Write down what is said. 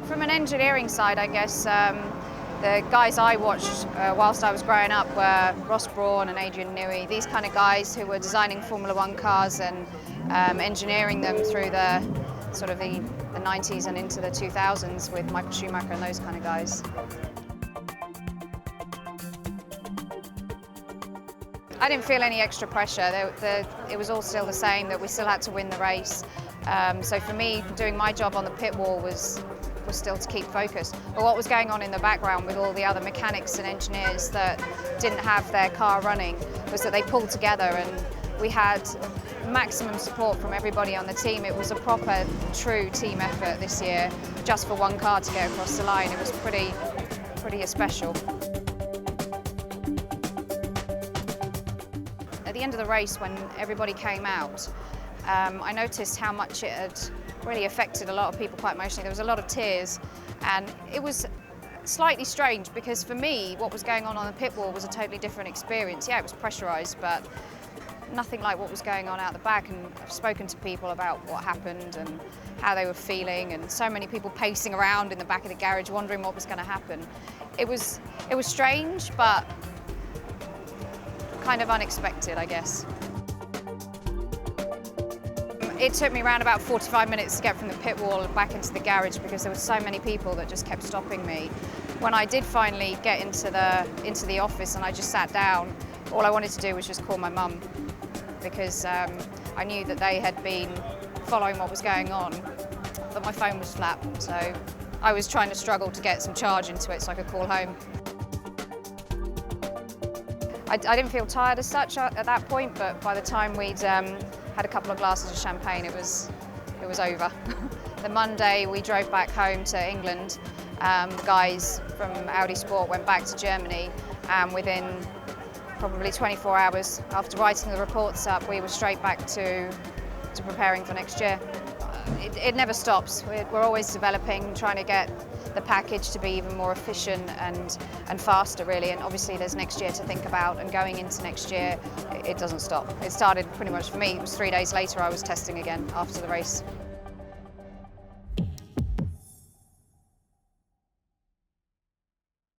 From an engineering side, I guess, the guys I watched whilst I was growing up were Ross Brawn and Adrian Newey, these kind of guys who were designing Formula One cars and engineering them through the sort of the 90s and into the 2000s with Michael Schumacher and those kind of guys. I didn't feel any extra pressure. It was all still the same, that we still had to win the race. So for me, doing my job on the pit wall was still to keep focused. But what was going on in the background with all the other mechanics and engineers that didn't have their car running was that they pulled together, and we had maximum support from everybody on the team. It was a proper, true team effort this year, just for one car to get across the line. It was pretty special. At the end of the race, when everybody came out, I noticed how much it had really affected a lot of people quite emotionally. There was a lot of tears, and it was slightly strange because for me, what was going on the pit wall was a totally different experience. Yeah, it was pressurised, but nothing like what was going on out the back. And I've spoken to people about what happened and how they were feeling, and so many people pacing around in the back of the garage wondering what was going to happen. It was strange, but kind of unexpected, I guess. It took me around about 45 minutes to get from the pit wall and back into the garage because there were so many people that just kept stopping me. When I did finally get into the office and I just sat down, all I wanted to do was just call my mum, because I knew that they had been following what was going on, but my phone was flat, so I was trying to struggle to get some charge into it so I could call home. I didn't feel tired as such at that point, but by the time we'd had a couple of glasses of champagne, it was over. The Monday we drove back home to England. Guys from Audi Sport went back to Germany, and within probably 24 hours after writing the reports up, we were straight back to preparing for next year. It never stops. We're always developing, trying to get the package to be even more efficient and faster, really. And obviously there's next year to think about, and going into next year, it doesn't stop. It started pretty much for me, it was 3 days later I was testing again after the race.